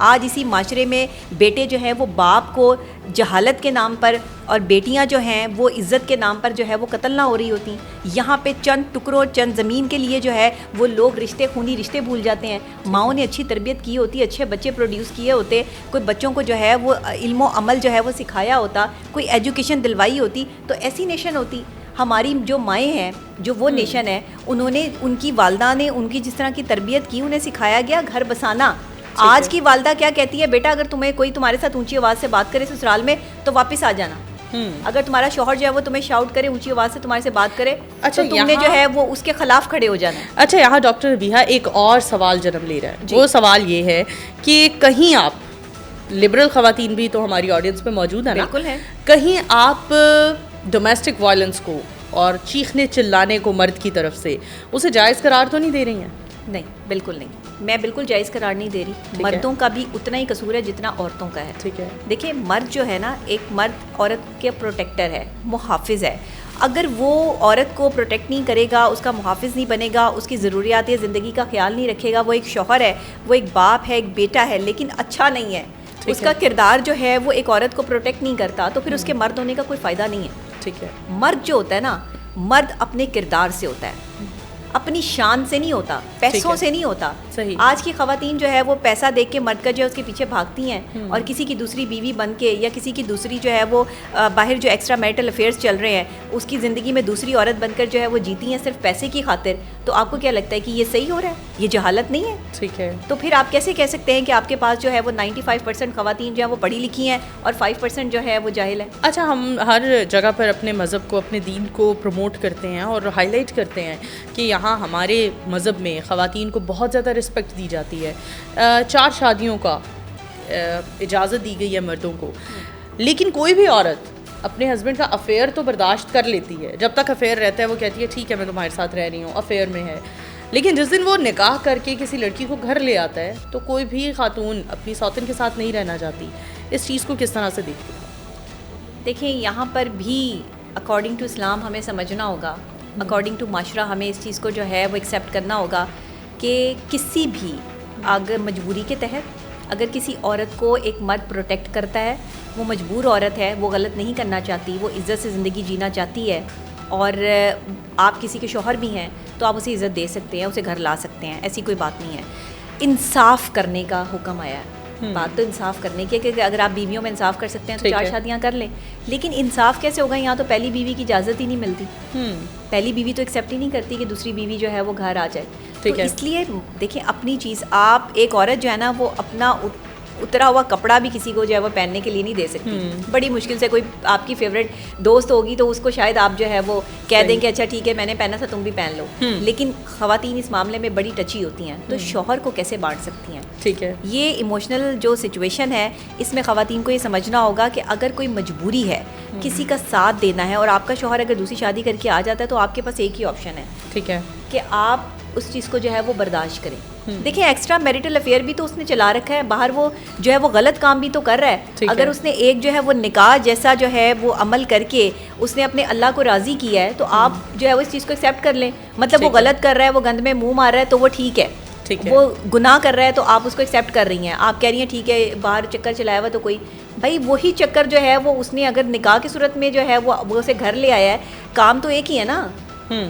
آج اسی معاشرے میں بیٹے جو ہیں وہ باپ کو جہالت کے نام پر اور بیٹیاں جو ہیں وہ عزت کے نام پر جو ہے وہ قتل نہ ہو رہی ہوتی. یہاں پہ چند ٹکڑوں چند زمین کے لیے جو ہے وہ لوگ رشتے خونی رشتے بھول جاتے ہیں. ماؤں نے اچھی تربیت کی ہوتی, اچھے بچے پروڈیوس کیے ہوتے, کوئی بچوں کو جو ہے وہ علم و عمل جو ہے وہ سکھایا ہوتا, کوئی ایجوکیشن دلوائی ہوتی, تو ایسی نیشن ہوتی. ہماری جو مائیں ہیں, جو وہ نیشن ہے, انہوں نے, ان کی والدہ نے ان کی جس طرح کی تربیت کی, انہیں سکھایا گیا گھر بسانا. آج کی والدہ کیا کہتی ہے, بیٹا اگر تمہیں کوئی تمہارے ساتھ اونچی آواز سے بات کرے سسرال میں تو واپس آ جانا. اگر تمہارا شوہر جو ہے وہ تمہیں شاؤٹ کرے, اونچی آواز سے تمہارے سے بات کرے, تو تم نے جو ہے وہ اس کے خلاف کھڑے ہو جانا ہے. اچھا, یہاں ڈاکٹر ربیحہ ایک اور سوال جنم لے رہا ہے. وہ سوال یہ ہے کہ کہیں آپ لبرل خواتین بھی تو ہماری آڈینس میں موجود ہیں نا, بالکل ہے, کہیں آپ ڈومیسٹک وائلنس کو اور چیخنے چلانے کو مرد کی طرف سے اسے جائز قرار تو نہیں دے رہی ہیں؟ نہیں, بالکل نہیں, میں بالکل جائز قرار نہیں دے رہی. مردوں کا بھی اتنا ہی قصور ہے جتنا عورتوں کا ہے. ٹھیک ہے, دیکھیں مرد جو ہے نا, ایک مرد عورت کے پروٹیکٹر ہے, محافظ ہے. اگر وہ عورت کو پروٹیکٹ نہیں کرے گا, اس کا محافظ نہیں بنے گا, اس کی ضروریات زندگی کا خیال نہیں رکھے گا, وہ ایک شوہر ہے, وہ ایک باپ ہے, ایک بیٹا ہے, لیکن اچھا نہیں ہے, اس کا کردار جو ہے وہ ایک عورت کو پروٹیکٹ نہیں کرتا, تو پھر اس کے مرد ہونے کا کوئی فائدہ نہیں ہے. ٹھیک ہے, مرد جو ہوتا ہے نا, مرد اپنے کردار سے ہوتا ہے, اپنی شان سے نہیں ہوتا, پیسوں سے نہیں ہوتا. آج کی خواتین جو ہے وہ پیسہ دیکھ کے مرد کا جو ہے اس کے پیچھے بھاگتی ہیں, اور کسی کی دوسری بیوی بن کے یا کسی کی دوسری جو ہے وہ باہر جو ایکسٹرا میرٹل افیئرس چل رہے ہیں اس کی زندگی میں دوسری عورت بن کر جو ہے وہ جیتی ہیں صرف پیسے کی خاطر. تو آپ کو کیا لگتا ہے کہ یہ صحیح ہو رہا ہے؟ یہ جہالت نہیں ہے؟ ٹھیک ہے, تو پھر آپ کیسے کہہ سکتے ہیں کہ آپ کے پاس جو ہے وہ 95% خواتین جو ہے وہ پڑھی لکھی ہیں اور 5% جو ہے وہ جاہل ہے؟ اچھا, ہم ہر جگہ پر اپنے مذہب کو, اپنے دین کو پروموٹ کرتے ہیں اور ہائی لائٹ کرتے ہیں کہ یہاں ہمارے مذہب میں خواتین کو بہت زیادہ رسپیکٹ دی جاتی ہے, 4 شادیوں کا اجازت دی گئی ہے مردوں کو, لیکن کوئی بھی عورت اپنے ہسبینڈ کا افیئر تو برداشت کر لیتی ہے. جب تک افیئر رہتا ہے وہ کہتی ہے ٹھیک ہے میں تمہارے ساتھ رہ رہی ہوں, افیئر میں ہے. لیکن جس دن وہ نکاح کر کے کسی لڑکی کو گھر لے آتا ہے تو کوئی بھی خاتون اپنی سوتن کے ساتھ نہیں رہنا چاہتی. اس چیز کو کس طرح سے دیکھتی ہے؟ دیکھیں, یہاں پر بھی اکارڈنگ ٹو اسلام ہمیں سمجھنا ہوگا, اکارڈنگ ٹو معاشرہ ہمیں اس چیز کو جو ہے وہ ایکسیپٹ کرنا ہوگا کہ کسی بھی اگر مجبوری کے تحت اگر کسی عورت کو ایک مرد پروٹیکٹ کرتا ہے, وہ مجبور عورت ہے, وہ غلط نہیں کرنا چاہتی, وہ عزت سے زندگی جینا چاہتی ہے, اور آپ کسی کے شوہر بھی ہیں تو آپ اسے عزت دے سکتے ہیں, اسے گھر لا سکتے ہیں, ایسی کوئی بات نہیں ہے. انصاف کرنے کا حکم آیا ہے, بات تو انصاف کرنے کی ہے کہ اگر آپ بیویوں میں انصاف کر سکتے ہیں تو 4 شادیاں کر لیں. لیکن انصاف کیسے ہوگا؟ یہاں تو پہلی بیوی کی اجازت ہی نہیں ملتی, پہلی بیوی تو ایکسیپٹ ہی نہیں کرتی کہ دوسری بیوی جو ہے وہ گھر آ جائے. تو اس لیے دیکھیں اپنی چیز, آپ ایک عورت جو ہے نا وہ اپنا اترا ہوا کپڑا بھی کسی کو جو ہے وہ پہننے کے لیے نہیں دے سکتی. بڑی مشکل سے کوئی آپ کی فیوریٹ دوست ہوگی تو اس کو شاید آپ جو ہے وہ کہہ دیں کہ اچھا ٹھیک ہے میں نے پہنا تھا تم بھی پہن لو. لیکن خواتین اس معاملے میں بڑی ٹچی ہوتی ہیں, تو شوہر کو کیسے بانٹ سکتی ہیں؟ ٹھیک ہے, یہ ایموشنل جو سچویشن ہے اس میں خواتین کو یہ سمجھنا ہوگا کہ اگر کوئی مجبوری ہے, کسی کا ساتھ دینا ہے, اور آپ کا شوہر اگر دوسری شادی کر کے آ جاتا ہے تو آپ کے پاس ایک ہی آپشن ہے, ٹھیک ہے, کہ آپ اس چیز کو جو ہے وہ برداشت کریں. دیکھیں ایکسٹرا میرٹل افیئر بھی تو اس نے چلا رکھا ہے, باہر وہ جو ہے وہ غلط کام بھی تو کر رہا ہے. اگر اس نے ایک جو ہے وہ نکاح جیسا جو ہے وہ عمل کر کے اس نے اپنے اللہ کو راضی کیا ہے, تو آپ جو ہے وہ اس چیز کو ایکسیپٹ کر لیں. مطلب وہ غلط کر رہا ہے, وہ گند میں منہ مار رہا ہے تو وہ ٹھیک ہے, وہ گناہ کر رہا ہے تو آپ اس کو ایکسیپٹ کر رہی ہیں. آپ کہہ رہی ہیں ٹھیک ہے باہر چکر چلایا ہوا تو کوئی, بھائی وہی چکر جو ہے وہ اس نے اگر نکاح کی صورت میں جو ہے وہ اسے گھر لے آیا ہے, کام تو ایک ہی ہے نا,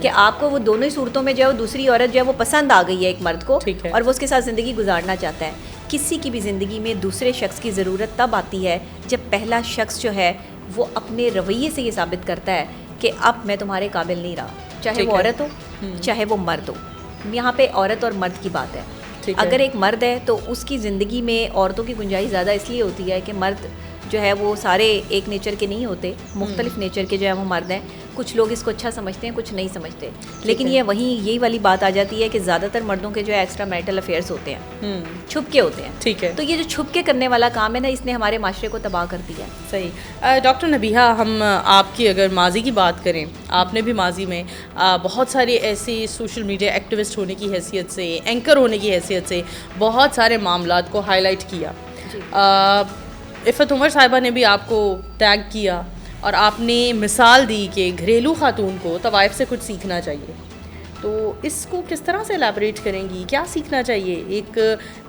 کہ آپ کو وہ دونوں ہی صورتوں میں جو ہے دوسری عورت جو ہے وہ پسند آ گئی ہے ایک مرد کو, اور وہ اس کے ساتھ زندگی گزارنا چاہتا ہے. کسی کی بھی زندگی میں دوسرے شخص کی ضرورت تب آتی ہے جب پہلا شخص جو ہے وہ اپنے رویے سے یہ ثابت کرتا ہے کہ اب میں تمہارے قابل نہیں رہا, چاہے وہ عورت ہو چاہے وہ مرد ہو. یہاں پہ عورت اور مرد کی بات ہے. اگر ایک مرد ہے تو اس کی زندگی میں عورتوں کی گنجائش زیادہ اس لیے ہوتی ہے کہ مرد جو ہے وہ سارے ایک نیچر کے نہیں ہوتے, مختلف نیچر کے جو ہے وہ مرد ہیں. کچھ لوگ اس کو اچھا سمجھتے ہیں, کچھ نہیں سمجھتے. لیکن یہ یہی والی بات آ جاتی ہے کہ زیادہ تر مردوں کے جو ہے ایکسٹرا میرٹل افیئرس ہوتے ہیں, چھپ کے ہوتے ہیں. ٹھیک ہے, تو یہ جو چھپ کے کرنے والا کام ہے نا, اس نے ہمارے معاشرے کو تباہ کر دیا. صحیح. ڈاکٹر نبیحہ, ہم آپ کی اگر ماضی کی بات کریں, آپ نے بھی ماضی میں بہت سارے ایسے سوشل میڈیا ایکٹیوسٹ ہونے کی حیثیت سے, اینکر ہونے کی حیثیت سے بہت سارے معاملات کو ہائی لائٹ کیا. عفت عمر صاحبہ نے بھی آپ کو ٹیگ کیا اور آپ نے مثال دی کہ گھریلو خاتون کو طوائف سے کچھ سیکھنا چاہیے. تو اس کو کس طرح سے الیبوریٹ کریں گی, کیا سیکھنا چاہیے؟ ایک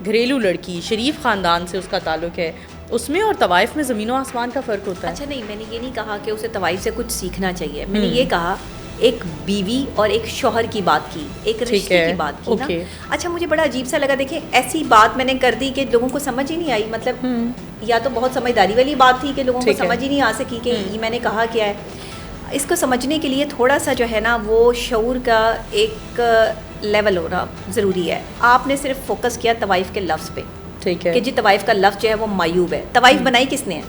گھریلو لڑکی, شریف خاندان سے اس کا تعلق ہے, اس میں اور طوائف میں زمین و آسمان کا فرق ہوتا ہے. اچھا نہیں, میں نے یہ نہیں کہا کہ اسے طوائف سے کچھ سیکھنا چاہیے, میں نے یہ کہا ایک بیوی اور ایک شوہر کی بات کی, ایک رشتے کی بات کی نا. اچھا مجھے بڑا عجیب سا لگا, دیکھیں ایسی بات میں نے کر دی کہ لوگوں کو سمجھ ہی نہیں آئی, مطلب یا تو بہت سمجھداری والی بات تھی کہ لوگوں کو سمجھ ہی نہیں آ سکی کہ یہ میں نے کہا کیا ہے. اس کو سمجھنے کے لیے تھوڑا سا جو ہے نا وہ شعور کا ایک لیول ہونا ضروری ہے. آپ نے صرف فوکس کیا طوائف کے لفظ پہ, ٹھیک ہے, کہ جی طوائف کا لفظ جو ہے وہ معیوب ہے. طوائف بنائی کس نے ہے؟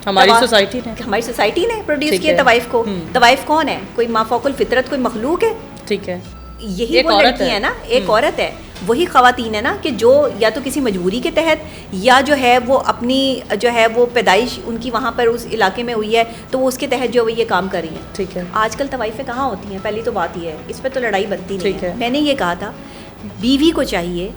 ہماری سوسائٹی نے, ہماری سوسائٹی نے پروڈیوس کیا طوائف کو. طوائف کون ہے؟ کوئی مافوق الفطرت کوئی مخلوق ہے؟ ٹھیک ہے, یہی وہ لڑکی ہے نا, ایک عورت ہے, وہی خواتین ہے نا کہ جو یا تو کسی مجبوری کے تحت یا جو ہے وہ اپنی جو ہے وہ پیدائش ان کی وہاں پر اس علاقے میں ہوئی ہے تو وہ اس کے تحت جو وہ یہ کام کر رہی ہیں. ٹھیک ہے, آج کل طوائفیں کہاں ہوتی ہیں؟ پہلی تو بات یہ ہے, اس پہ تو لڑائی بنتی نہیں ہے. میں نے یہ کہا تھا بیوی کو چاہیے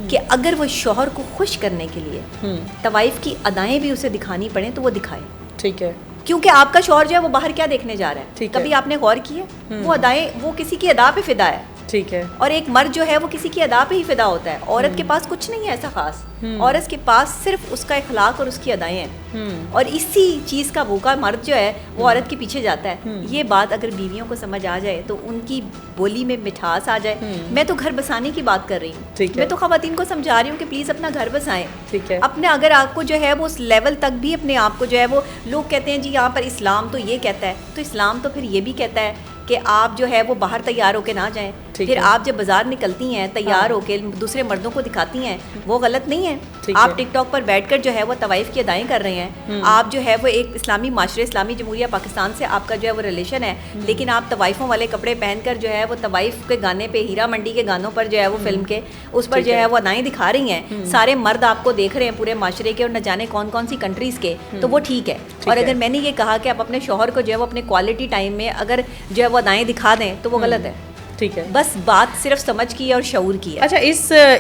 کہ اگر وہ شوہر کو خوش کرنے کے لیے طوائف کی ادائیں بھی اسے دکھانی پڑیں تو وہ دکھائے. ٹھیک ہے, کیونکہ آپ کا شوہر جو ہے وہ باہر کیا دیکھنے جا رہا ہے؟ کبھی آپ نے غور کیا؟ وہ ادائیں, وہ کسی کی ادا پہ فدا ہے. ٹھیک ہے, اور ایک مرد جو ہے وہ کسی کی ادا پہ ہی فدا ہوتا ہے. عورت کے پاس کچھ نہیں ہے ایسا خاص, عورت کے پاس صرف اس کا اخلاق اور اس کی ادائیں ہیں, اور اسی چیز کا بھوکا مرد جو ہے وہ عورت کے پیچھے جاتا ہے. یہ بات اگر بیویوں کو سمجھ آ جائے تو ان کی بولی میں مٹھاس آ جائے. میں تو گھر بسانے کی بات کر رہی ہوں, میں تو خواتین کو سمجھا رہی ہوں کہ پلیز اپنا گھر بسائیں. ٹھیک ہے, اپنے اگر آپ کو جو ہے وہ اس لیول تک بھی اپنے آپ کو جو ہے وہ, لوگ کہتے ہیں جی یہاں پر اسلام تو یہ کہتا ہے, تو اسلام تو پھر یہ بھی کہتا ہے کہ آپ جو ہے وہ باہر تیار ہو کے نہ جائیں. پھر آپ جب بازار نکلتی ہیں تیار ہو کے دوسرے مردوں کو دکھاتی ہیں, وہ غلط نہیں ہے. آپ ٹک ٹاک پر بیٹھ کر جو ہے وہ طوائف کی ادائیں کر رہے ہیں, آپ جو ہے وہ ایک اسلامی معاشرے, اسلامی جمہوریہ پاکستان سے آپ کا جو ہے وہ ریلیشن ہے, لیکن آپ طوائفوں والے کپڑے پہن کر جو ہے وہ طوائف کے گانے پہ, ہیرا منڈی کے گانوں پر جو ہے وہ فلم کے اس پر جو ہے وہ ادائیں دکھا رہی ہیں. سارے مرد آپ کو دیکھ رہے ہیں پورے معاشرے کے, اور نہ جانے کون کون سی کنٹریز کے, تو وہ ٹھیک ہے. اور اگر میں نے یہ کہا کہ آپ اپنے شوہر کو جو ہے وہ اپنے کوالٹی ٹائم میں اگر جو ہے وہ ادائیں دکھا دیں تو وہ غلط ہے. ٹھیک ہے, بس بات صرف سمجھ کی اور شعور کی ہے. اچھا,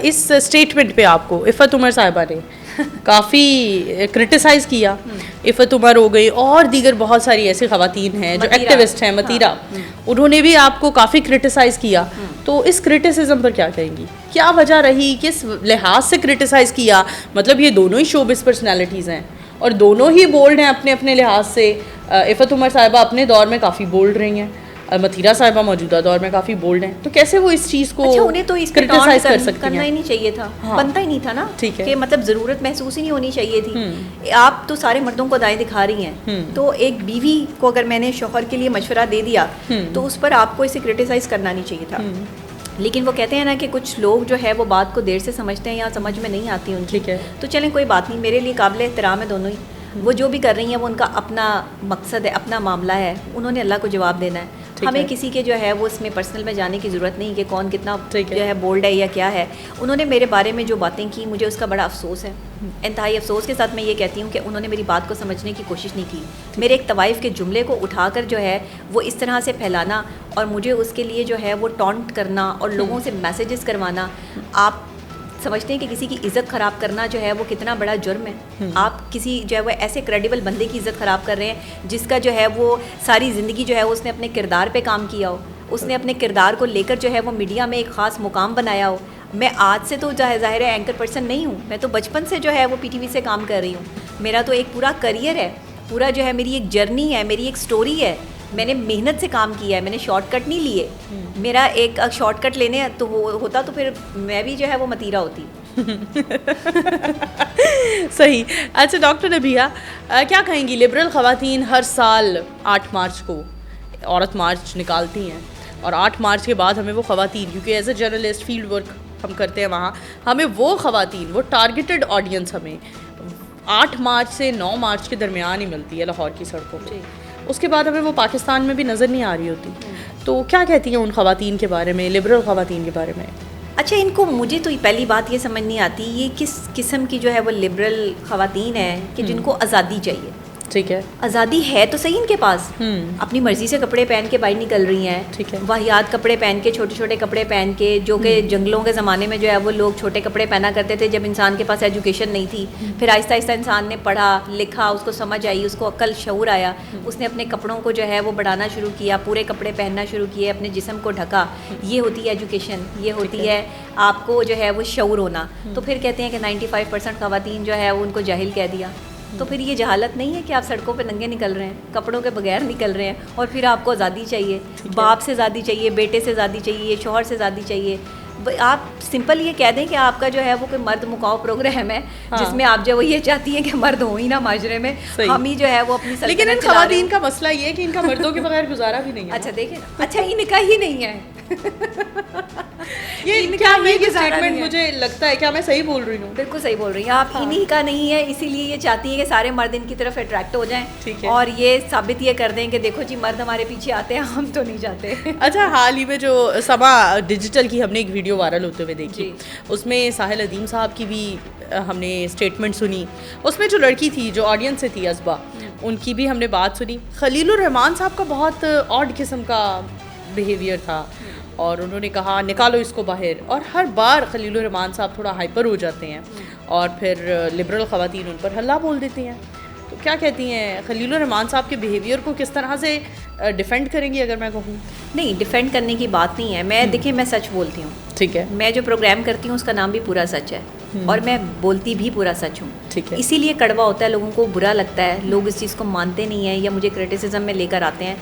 اس اسٹیٹمنٹ پہ آپ کو عفت عمر صاحبہ نے کافی کرٹیسائز کیا. عفت عمر ہو گئی اور دیگر بہت ساری ایسی خواتین ہیں جو ایکٹیوسٹ ہیں, متیرہ, انہوں نے بھی آپ کو کافی کرٹیسائز کیا. تو اس کرٹیسزم پر کیا کہیں گی؟ کیا وجہ رہی, کس لحاظ سے کرٹیسائز کیا؟ مطلب یہ دونوں ہی شوبز پرسنالٹیز ہیں اور دونوں ہی بولڈ ہیں اپنے اپنے لحاظ سے. عفت عمر صاحبہ اپنے دور میں کافی بولڈ رہی ہیں, متیرہ صاحبہ موجودہ دور میں کافی بولڈ ہیں, تو کیسے وہ اس چیز کو انہیں تو اس کرٹیسائز کر سکتی ہیں؟ کرنا ہی نہیں چاہیے تھا, بنتا ہی نہیں تھا نا, کہ مطلب ضرورت محسوس ہی نہیں ہونی چاہیے تھی. آپ تو سارے مردوں کو ادائیں دکھا رہی ہیں, تو ایک بیوی کو اگر میں نے شوہر کے لیے مشورہ دے دیا تو اس پر آپ کو اسے کرٹیسائز کرنا نہیں چاہیے تھا. لیکن وہ کہتے ہیں نا کہ کچھ لوگ جو ہے وہ بات کو دیر سے سمجھتے ہیں یا سمجھ میں نہیں آتی ان کی. تو چلیں کوئی بات نہیں, میرے لیے قابل احترام ہے دونوں ہی. وہ جو بھی کر رہی ہیں وہ ان کا اپنا مقصد ہے, اپنا معاملہ ہے, انہوں نے اللہ کو جواب دینا ہے. ہمیں کسی کے جو ہے وہ اس میں پرسنل میں جانے کی ضرورت نہیں کہ کون کتنا جو ہے بولڈ ہے یا کیا ہے. انہوں نے میرے بارے میں جو باتیں کی مجھے اس کا بڑا افسوس ہے. انتہائی افسوس کے ساتھ میں یہ کہتی ہوں کہ انہوں نے میری بات کو سمجھنے کی کوشش نہیں کی. میرے ایک طوائف کے جملے کو اٹھا کر جو ہے وہ اس طرح سے پھیلانا اور مجھے اس کے لیے جو ہے وہ ٹونٹ کرنا اور لوگوں سے میسیجز کروانا, آپ سمجھتے ہیں کہ کسی کی عزت خراب کرنا جو ہے وہ کتنا بڑا جرم ہے. آپ کسی جو ہے وہ ایسے کریڈیبل بندے کی عزت خراب کر رہے ہیں جس کا جو ہے وہ ساری زندگی جو ہے اس نے اپنے کردار پہ کام کیا ہو, اس نے اپنے کردار کو لے کر جو ہے وہ میڈیا میں ایک خاص مقام بنایا ہو. میں آج سے تو ظاہر ہے اینکر پرسن نہیں ہوں, میں تو بچپن سے جو ہے وہ پی ٹی وی سے کام کر رہی ہوں. میرا تو ایک پورا کریئر ہے, پورا جو ہے میری ایک جرنی ہے, میری ایک سٹوری ہے. میں نے محنت سے کام کیا ہے, میں نے شارٹ کٹ نہیں لیے. میرا ایک شارٹ کٹ لینے تو ہوتا تو پھر میں بھی جو ہے وہ متیرہ ہوتی. صحیح. اچھا ڈاکٹر نبیہ, کیا کہیں گی, لبرل خواتین ہر سال 8 مارچ کو عورت مارچ نکالتی ہیں, اور 8 مارچ کے بعد ہمیں وہ خواتین, کیونکہ as a journalist field work ہم کرتے ہیں وہاں, ہمیں وہ خواتین, وہ ٹارگیٹڈ آڈینس ہمیں 8 مارچ سے 9 مارچ کے درمیان ہی ملتی ہے لاہور کی سڑکوں پہ. اس کے بعد ہمیں وہ پاکستان میں بھی نظر نہیں آ رہی ہوتی. تو کیا کہتی ہیں ان خواتین کے بارے میں, لبرل خواتین کے بارے میں؟ اچھا, ان کو, مجھے تو پہلی بات یہ سمجھ نہیں آتی یہ کس قسم کی جو ہے وہ لبرل خواتین ہیں کہ جن کو آزادی چاہیے. ٹھیک ہے. آزادی ہے تو صحیح ان کے پاس, اپنی مرضی سے کپڑے پہن کے باہر نکل رہی ہیں, ٹھیک ہے, واہیات کپڑے پہن کے, چھوٹے چھوٹے کپڑے پہن کے, جو کہ جنگلوں کے زمانے میں جو ہے وہ لوگ چھوٹے کپڑے پہنا کرتے تھے جب انسان کے پاس ایجوکیشن نہیں تھی. پھر آہستہ آہستہ انسان نے پڑھا لکھا, اس کو سمجھ آئی, اس کو عقل شعور آیا, اس نے اپنے کپڑوں کو جو ہے وہ بڑھانا شروع کیا, پورے کپڑے پہننا شروع کیے, اپنے جسم کو ڈھکا. یہ ہوتی ہے ایجوکیشن, یہ ہوتی ہے آپ کو جو ہے وہ شعور ہونا. تو پھر کہتے ہیں کہ 95% خواتین جو ہے وہ ان کو جاہل کہہ دیا. تو پھر یہ جہالت نہیں ہے کہ آپ سڑکوں پہ ننگے نکل رہے ہیں, کپڑوں کے بغیر نکل رہے ہیں, اور پھر آپ کو آزادی چاہیے, باپ سے آزادی چاہیے, بیٹے سے آزادی چاہیے, شوہر سے آزادی چاہیے. آپ سمپل یہ کہہ دیں کہ آپ کا جو ہے وہ کوئی مرد مکاؤ پروگرام ہے جس میں آپ جو وہ یہ چاہتی ہیں کہ مرد ہو ہی نا معاشرے میں, ہم ہی جو ہے وہ اپنی سلطنت. لیکن ان خواتین کا مسئلہ یہ ہے کہ ان کا مردوں کے بغیر گزارا بھی نہیں ہے. اچھا دیکھیں, اچھا ان کا ہی نہیں ہے یہ کیا یہ اسٹیٹمنٹ مجھے لگتا ہے, کیا میں صحیح بول رہی ہوں؟ بالکل صحیح بول رہی ہیں آپ. انہی کا نہیں ہے, اسی لیے یہ چاہتی ہیں کہ سارے مرد ان کی طرف اٹریکٹ ہو جائیں اور یہ ثابت یہ کر دیں کہ دیکھو جی مرد ہمارے پیچھے آتے ہیں, ہم تو نہیں جاتے. اچھا, حال ہی میں جو سما ڈیجیٹل کی ہم نے ایک ویڈیو وائرل ہوتے ہوئے دیکھی, اس میں ساحل ادیم صاحب کی بھی ہم نے اسٹیٹمنٹ سنی. اس میں جو لڑکی تھی جو آڈینس سے تھی, اسبا, ان کی بھی ہم نے بات سنی. خلیل الرحمان صاحب کا بہت آڈ قسم کا بیہیویئر تھا اور انہوں نے کہا نکالو اس کو باہر, اور ہر بار خلیل الرحمان صاحب تھوڑا ہائپر ہو جاتے ہیں اور پھر لبرل خواتین ان پر ہلہ بول دیتی ہیں. تو کیا کہتی ہیں, خلیل الرحمان صاحب کے بیہیویئر کو کس طرح سے ڈیفینڈ کریں گی اگر میں کہوں؟ نہیں, ڈیفینڈ کرنے کی بات نہیں ہے. میں دیکھیں میں سچ بولتی ہوں, ٹھیک ہے, میں جو پروگرام کرتی ہوں اس کا نام بھی پورا سچ ہے اور میں بولتی بھی پورا سچ ہوں. ٹھیک ہے, اسی لیے کڑوا ہوتا ہے, لوگوں کو برا لگتا ہے, لوگ اس چیز کو مانتے نہیں ہیں یا مجھے کرٹیسزم میں لے کر آتے ہیں.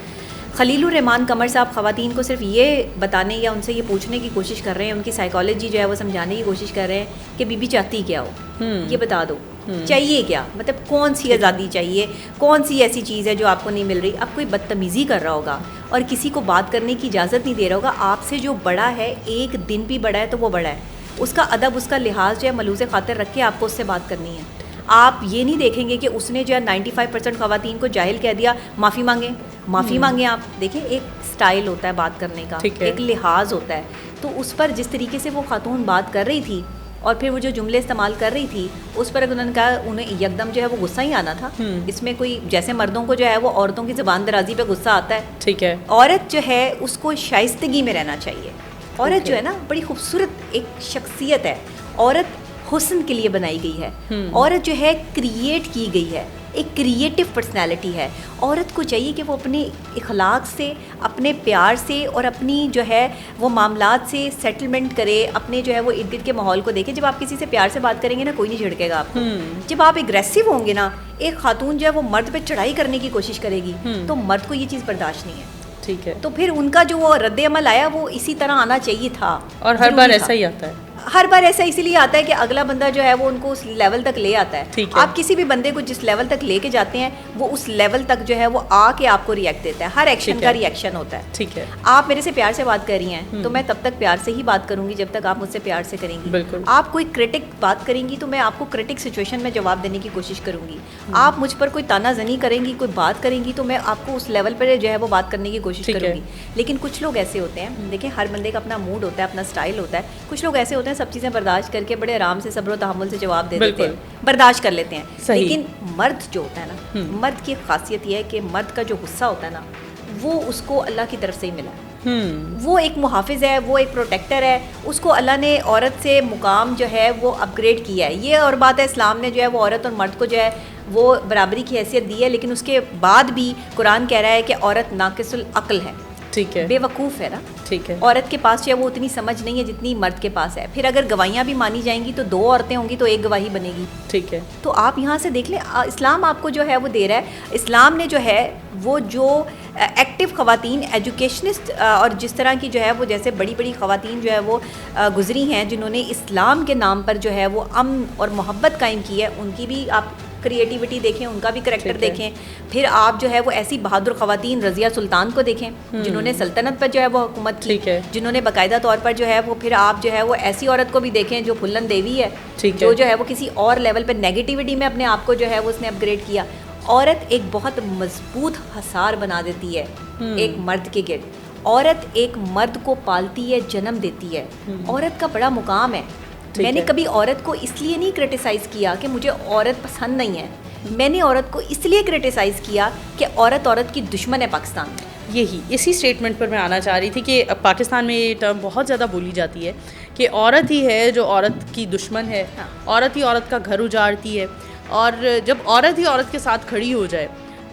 خلیل الرحمان قمر صاحب خواتین کو صرف یہ بتانے یا ان سے یہ پوچھنے کی کوشش کر رہے ہیں, ان کی سائیکالوجی جو ہے وہ سمجھانے کی کوشش کر رہے ہیں کہ بی بی چاہتی کیا ہو, یہ بتا دو, چاہیے کیا, مطلب کون سی آزادی چاہیے, کون سی ایسی چیز ہے جو آپ کو نہیں مل رہی. اب کوئی بدتمیزی کر رہا ہوگا اور کسی کو بات کرنے کی اجازت نہیں دے رہا ہوگا, آپ سے جو بڑا ہے, ایک دن بھی بڑا ہے تو وہ بڑا ہے, اس کا ادب, اس کا لحاظ جو ہے ملوز خاطر رکھ کے آپ کو اس سے بات کرنی ہے. آپ یہ نہیں دیکھیں گے کہ اس نے جو ہے 95% خواتین کو جاہل کہہ دیا, معافی مانگیں, معافی مانگیں. آپ دیکھیں ایک سٹائل ہوتا ہے بات کرنے کا, ایک لحاظ ہوتا ہے. تو اس پر جس طریقے سے وہ خاتون بات کر رہی تھی اور پھر وہ جو جملے استعمال کر رہی تھی, اس پر انہوں نے کہا انہیں یکدم جو ہے وہ غصہ ہی آنا تھا. اس میں کوئی, جیسے مردوں کو جو ہے وہ عورتوں کی زبان درازی پہ غصہ آتا ہے, ٹھیک ہے, عورت جو ہے اس کو شائستگی میں رہنا چاہیے. عورت جو ہے نا بڑی خوبصورت ایک شخصیت ہے, عورت حسن کے لیے بنائی گئی ہے, عورت جو ہے کریٹ کی گئی ہے, ایک کریٹو پرسنالٹی ہے. عورت کو چاہیے کہ وہ اپنے اخلاق سے, اپنے پیار سے اور اپنی جو ہے وہ معاملات سے سیٹلمنٹ کرے, اپنے جو ہے وہ ارد گرد کے ماحول کو دیکھے. جب آپ کسی سے پیار سے بات کریں گے نا, کوئی نہیں جھڑکے گا آپ کو. جب آپ اگریسو ہوں گے نا, ایک خاتون جو ہے وہ مرد پہ چڑھائی کرنے کی کوشش کرے گی, تو مرد کو یہ چیز برداشت نہیں ہے. ٹھیک ہے, تو پھر ان کا جو وہ رد عمل آیا وہ اسی طرح آنا چاہیے تھا, اور ہر بار ایسا ہی آتا ہے. ہر بار ایسا اسی لیے آتا ہے کہ اگلا بندہ جو ہے وہ ان کو اس لیول تک لے آتا ہے. آپ کسی بھی بندے کو جس لیول تک لے کے جاتے ہیں, وہ اس لیول تک جو ہے وہ آ کے آپ کو ریئیکٹ دیتا ہے. ہر ایکشن کا ریئیکشن ہوتا ہے. ٹھیک ہے, آپ میرے سے پیار سے بات کر رہی ہیں تو میں تب تک پیار سے ہی بات کروں گی جب تک آپ مجھ سے پیار سے کریں گی. بالکل. آپ کوئی کرٹک بات کریں گی تو میں آپ کو کرٹک سچویشن میں جواب دینے کی کوشش کروں گی. آپ مجھ پر کوئی تانا زنی کریں گی, کوئی بات کریں گی, تو میں آپ کو اس لیول پر جو ہے وہ بات کرنے کی کوشش کروں گی. لیکن کچھ لوگ ایسے ہوتے ہیں, دیکھیں ہر بندے کا اپنا موڈ ہوتا ہے, اپنا اسٹائل ہوتا ہے. کچھ لوگ ایسے ہوتے ہیں سب چیزیں برداشت کر کے بڑے آرام سے صبر و تحمل سے جواب دے دیتے ہیں, برداشت کر لیتے ہیں. لیکن مرد جو ہوتا ہے نا, مرد کی خاصیت یہ ہے کہ مرد کا جو غصہ ہوتا ہے نا, وہ اس کو اللہ کی طرف سے ہی ملا ہے. وہ ایک محافظ ہے, وہ ایک پروٹیکٹر ہے, اس کو اللہ نے عورت سے مقام جو ہے وہ اپ گریڈ کیا ہے. یہ اور بات ہے, اسلام نے جو ہے وہ عورت اور مرد کو جو ہے وہ برابری کی حیثیت دی ہے, لیکن اس کے بعد بھی قرآن کہہ رہا ہے کہ عورت ناقص العقل ہے, ٹھیک ہے, بے وقوف ہے نا. ٹھیک ہے, عورت کے پاس جو ہے وہ اتنی سمجھ نہیں ہے جتنی مرد کے پاس ہے. پھر اگر گواہیاں بھی مانی جائیں گی تو 2 عورتیں ہوں گی تو 1 گواہی بنے گی. ٹھیک ہے. تو آپ یہاں سے دیکھ لیں, اسلام آپ کو جو ہے وہ دے رہا ہے. اسلام نے جو ہے وہ جو ایکٹیو خواتین, ایجوکیشنسٹ اور جس طرح کی جو ہے وہ جیسے بڑی بڑی خواتین جو ہے وہ گزری ہیں جنہوں نے اسلام کے نام پر جو ہے وہ امن اور محبت قائم کی ہے, ان کی بھی آپ کریٹیوٹی دیکھیں, ان کا بھی کریکٹر دیکھیں. پھر آپ جو ہے وہ ایسی بہادر خواتین رضیہ سلطان کو دیکھیں جنہوں نے سلطنت پر جو ہے وہ حکومت کی, جنہوں نے باقاعدہ طور پر جو ہے وہ, پھر آپ جو ہے وہ ایسی عورت کو بھی دیکھیں جو پھلن دیوی ہے, جو ہے وہ کسی اور لیول پہ نیگیٹیوٹی میں اپنے آپ کو جو ہے وہ اس نے اپ گریڈ کیا. عورت ایک بہت مضبوط حصار بنا دیتی ہے ایک مرد کے گرد. عورت ایک مرد کو پالتی ہے, جنم دیتی ہے. عورت کا بڑا مقام ہے. میں نے کبھی عورت کو اس لیے نہیں کرٹیسائز کیا کہ مجھے عورت پسند نہیں ہے, میں نے عورت کو اس لیے کرٹیسائز کیا کہ عورت کی دشمن ہے پاکستان میں. یہی اسی اسٹیٹمنٹ پر میں آنا چاہ رہی تھی کہ پاکستان میں یہ ٹرم بہت زیادہ بولی جاتی ہے کہ عورت ہی ہے جو عورت کی دشمن ہے, عورت ہی عورت کا گھر اجاڑتی ہے, اور جب عورت ہی عورت کے ساتھ کھڑی ہو جائے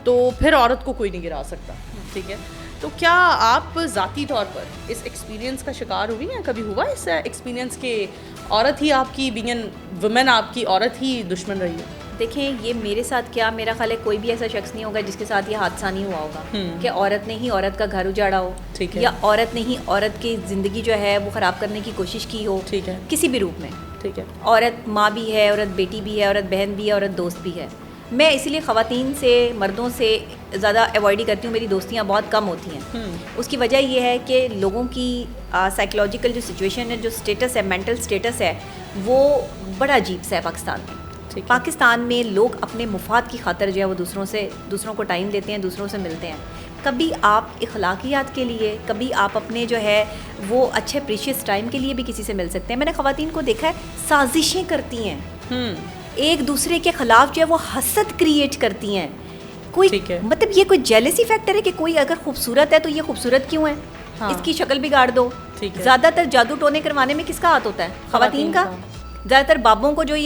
تو پھر عورت کو کوئی نہیں گرا سکتا. ٹھیک ہے, تو کیا آپ ذاتی طور پر اس ایکسپیرینس کا شکار ہوئی ہیں؟ کبھی ہوا اس ایکسپیرینس کہ عورت ہی آپ کی بینگ این وومن آپ کی عورت ہی دشمن رہی ہے؟ دیکھیں, یہ میرے ساتھ کیا, میرا خیال ہے کوئی بھی ایسا شخص نہیں ہوگا جس کے ساتھ یہ حادثہ نہیں ہوا ہوگا کہ عورت نے ہی عورت کا گھر اجاڑا ہو, یا عورت نے ہی عورت کی زندگی جو ہے وہ خراب کرنے کی کوشش کی ہو, ٹھیک ہے, کسی بھی روپ میں. ٹھیک ہے, عورت ماں بھی ہے, عورت بیٹی بھی ہے, عورت بہن بھی ہے, عورت دوست بھی ہے. میں اسی لیے خواتین سے, مردوں سے زیادہ ایوائڈ ہی کرتی ہوں, میری دوستیاں بہت کم ہوتی ہیں. اس کی وجہ یہ ہے کہ لوگوں کی سائیکلوجیکل جو سچویشن ہے, جو اسٹیٹس ہے, مینٹل اسٹیٹس ہے, وہ بڑا عجیب سا ہے پاکستان میں. پاکستان میں لوگ اپنے مفاد کی خاطر جو ہے وہ دوسروں کو ٹائم دیتے ہیں, دوسروں سے ملتے ہیں. کبھی آپ اخلاقیات کے لیے, کبھی آپ اپنے جو ہے وہ اچھے پریشیس ٹائم کے لیے بھی کسی سے مل سکتے ہیں. میں نے خواتین کو دیکھا ہے سازشیں کرتی ہیں, ایک دوسرے کے خلاف جو ہے وہ حسد کریٹ کرتی ہیں. کوئی مطلب یہ کوئی جیلسی فیکٹر ہے کہ کوئی اگر خوبصورت ہے تو یہ خوبصورت کیوں ہے, اس کی شکل بگاڑ دو. زیادہ تر جادو ٹونے کروانے میں کس کا ہاتھ ہوتا ہے؟ خواتین کا. زیادہ تر بابوں کو جو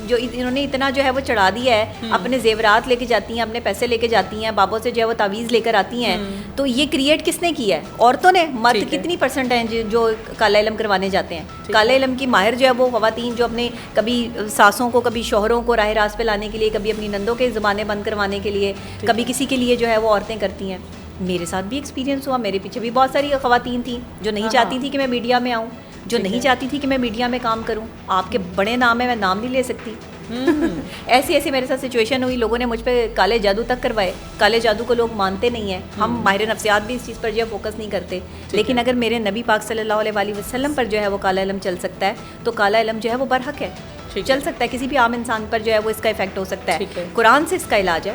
جو انہوں نے اتنا جو ہے وہ چڑھا دیا ہے, اپنے زیورات لے کے جاتی ہیں, اپنے پیسے لے کے جاتی ہیں, بابوں سے جو ہے وہ تعویذ لے کر آتی ہیں. تو یہ کریٹ کس نے کیا ہے؟ عورتوں نے. مرد کتنی پرسنٹ ہیں جو کالا علم کروانے جاتے ہیں؟ کالا علم کی ماہر جو ہے وہ خواتین, جو اپنے کبھی ساسوں کو, کبھی شوہروں کو راہ راست پہ لانے کے لیے, کبھی اپنی نندوں کے زبانیں بند کروانے کے لیے, کبھی کسی کے لیے جو ہے وہ عورتیں کرتی ہیں. میرے ساتھ بھی ایکسپیرینس ہوا, میرے پیچھے بھی بہت ساری خواتین تھیں جو نہیں چاہتی تھی کہ میں میڈیا میں آؤں, جو نہیں چاہتی تھی کہ میں میڈیا میں کام کروں. آپ کے بڑے نام ہیں, میں نام نہیں لے سکتی. ایسی میرے ساتھ سچویشن ہوئی, لوگوں نے مجھ پہ کالے جادو تک کروائے. کالے جادو کو لوگ مانتے نہیں ہیں, ہم ماہر نفسیات بھی اس چیز پر جو ہے فوکس نہیں کرتے. لیکن اگر میرے نبی پاک صلی اللہ علیہ وسلم پر جو ہے وہ کالا علم چل سکتا ہے, تو کالا علم جو ہے وہ برحق ہے, چل سکتا ہے. کسی بھی عام انسان پر جو ہے وہ اس کا افیکٹ ہو سکتا ہے. قرآن سے اس کا علاج ہے,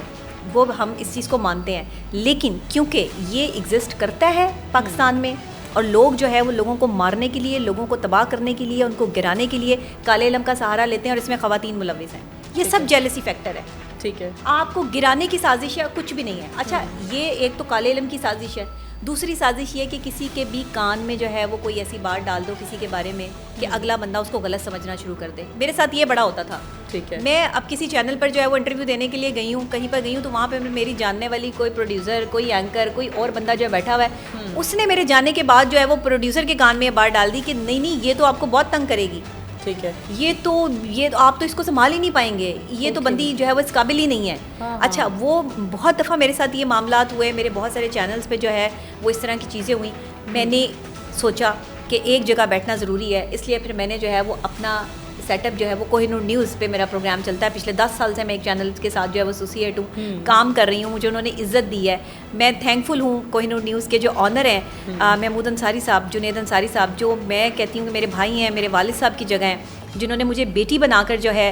وہ ہم اس چیز کو مانتے ہیں. لیکن کیونکہ یہ ایگزسٹ کرتا ہے پاکستان میں, اور لوگ جو ہے وہ لوگوں کو مارنے کے لیے, لوگوں کو تباہ کرنے کے لیے, ان کو گرانے کے لیے کالے علم کا سہارا لیتے ہیں, اور اس میں خواتین ملوث ہیں. یہ سب جیلسی فیکٹر ہے. ٹھیک ہے, آپ کو گرانے کی سازش ہے, کچھ بھی نہیں ہے. اچھا, یہ ایک تو کالے علم کی سازش ہے. دوسری سازش یہ کہ کسی کے بھی کان میں جو ہے وہ کوئی ایسی بات ڈال دو کسی کے بارے میں کہ اگلا بندہ اس کو غلط سمجھنا شروع کر دے. میرے ساتھ یہ بڑا ہوتا تھا. ٹھیک ہے, میں اب کسی چینل پر جو ہے وہ انٹرویو دینے کے لیے گئی ہوں, کہیں پر گئی ہوں, تو وہاں پہ میری جاننے والی کوئی پروڈیوسر, کوئی اینکر, کوئی اور بندہ جو ہے بیٹھا ہوا ہے, اس نے میرے جانے کے بعد جو ہے وہ پروڈیوسر کے کان میں یہ بات ڈال دی کہ نہیں یہ تو آپ کو بہت تنگ کرے گی. ٹھیک ہے, یہ آپ تو اس کو سنبھال ہی نہیں پائیں گے, یہ تو بندی جو ہے وہ اس قابل ہی نہیں ہے. اچھا, وہ بہت دفعہ میرے ساتھ یہ معاملات ہوئے, میرے بہت سارے چینلز پہ جو ہے وہ اس طرح کی چیزیں ہوئیں. میں نے سوچا کہ ایک جگہ بیٹھنا ضروری ہے, اس لیے پھر میں نے جو ہے وہ اپنا سیٹ اپ جو ہے وہ کوہ نور نیوز پہ میرا پروگرام چلتا ہے. پچھلے 10 سال سے میں ایک چینل کے ساتھ جو ہے وہ ایسوسیٹ ہوں, کام کر رہی ہوں. مجھے انہوں نے عزت دی ہے, میں تھینک فل ہوں کوہ نور نیوز کے جو آنر ہیں محمود انصاری صاحب, جنید انصاری صاحب, جو میں کہتی ہوں کہ میرے بھائی ہیں, میرے والد صاحب کی جگہ ہیں, جنہوں نے مجھے بیٹی بنا کر جو ہے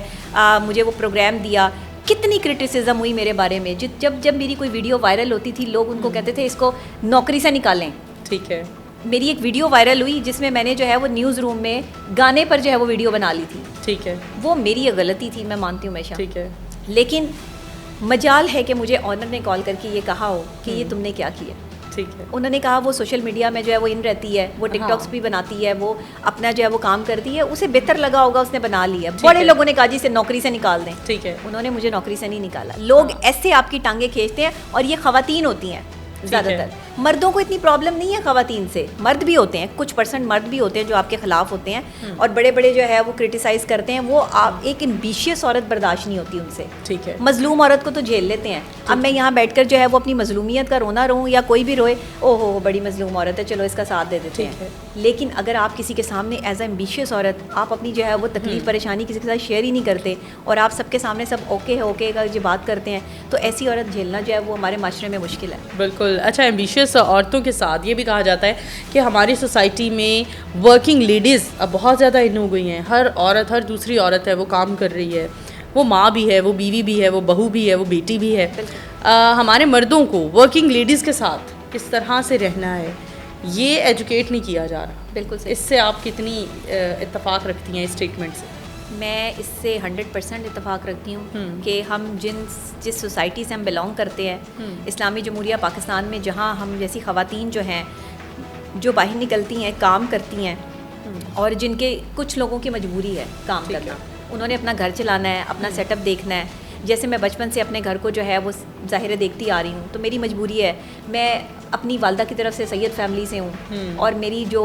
مجھے وہ پروگرام دیا. کتنی کرٹیسزم ہوئی میرے بارے میں, جب میری کوئی ویڈیو وائرل ہوتی تھی, لوگ ان کو کہتے تھے اس کو نوکری سے نکالیں. ٹھیک ہے, میری ایک ویڈیو وائرل ہوئی جس میں نے جو ہے وہ نیوز روم میں گانے پر جو ہے وہ ویڈیو بنا لی تھی. ٹھیک ہے, وہ میری ایک غلطی تھی, میں مانتی ہوں ہمیشہ. ٹھیک ہے, لیکن مجال ہے کہ مجھے آنر نے کال کر کے یہ کہا ہو کہ یہ تم نے کیا کیا. ٹھیک ہے, انہوں نے کہا وہ سوشل میڈیا میں جو ہے وہ ان رہتی ہے, وہ ٹک ٹاکس بھی بناتی ہے, وہ اپنا جو ہے وہ کام کرتی ہے, اسے بہتر لگا ہوگا, اس نے بنا لیا. بڑے لوگوں نے کہا جی اسے نوکری سے نکال دیں. ٹھیک ہے, انہوں نے مجھے نوکری سے نہیں نکالا. لوگ ایسے آپ کی ٹانگیں کھینچتے ہیں, اور یہ خواتین ہوتی ہیں زیادہ تر. مردوں کو اتنی پرابلم نہیں ہے خواتین سے, مرد بھی ہوتے ہیں, کچھ پرسنٹ مرد بھی ہوتے ہیں جو آپ کے خلاف ہوتے ہیں اور بڑے بڑے جو ہے وہ کرٹیسائز کرتے ہیں. وہ ایک ایمبیشیس عورت برداشت نہیں ہوتی ان سے. ٹھیک ہے, مظلوم عورت کو تو جھیل لیتے ہیں. اب میں یہاں بیٹھ کر جو ہے وہ اپنی مظلومیت کا رونا رہوں, یا کوئی بھی روئے, او ہو بڑی مظلوم عورت ہے, چلو اس کا ساتھ دے دیتے ہیں. لیکن اگر آپ کسی کے سامنے ایز اے ایمبیشیس عورت آپ اپنی جو ہے وہ تکلیف پریشانی کسی کے ساتھ شیئر ہی نہیں کرتے, اور آپ سب کے سامنے سب اوکے کا جو بات کرتے ہیں, تو ایسی عورت جھیلنا جو ہے وہ ہمارے معاشرے میں مشکل ہے. بالکل. اچھا, ایمبیشیس عورتوں کے ساتھ یہ بھی کہا جاتا ہے کہ ہماری سوسائٹی میں ورکنگ لیڈیز اب بہت زیادہ ان ہو گئی ہیں. ہر عورت, ہر دوسری عورت ہے وہ کام کر رہی ہے, وہ ماں بھی ہے, وہ بیوی بھی ہے, وہ بہو بھی ہے, وہ بیٹی بھی ہے. ہمارے مردوں کو ورکنگ لیڈیز کے ساتھ کس طرح سے رہنا ہے یہ ایجوکیٹ نہیں کیا جا رہا. بالکل. اس سے آپ کتنی اتفاق رکھتی ہیں اس اسٹیٹمنٹ سے؟ میں اس سے 100% اتفاق رکھتی ہوں کہ ہم جس سوسائٹی سے ہم بلانگ کرتے ہیں، اسلامی جمہوریہ پاکستان میں، جہاں ہم جیسی خواتین جو ہیں جو باہر نکلتی ہیں، کام کرتی ہیں، اور جن کے کچھ لوگوں کی مجبوری ہے کام کرنا، انہوں نے اپنا گھر چلانا ہے، اپنا سیٹ اپ دیکھنا ہے. جیسے میں بچپن سے اپنے گھر کو جو ہے وہ ظاہر دیکھتی آ رہی ہوں، تو میری مجبوری ہے. میں اپنی والدہ کی طرف سے سید فیملی سے ہوں، اور میری جو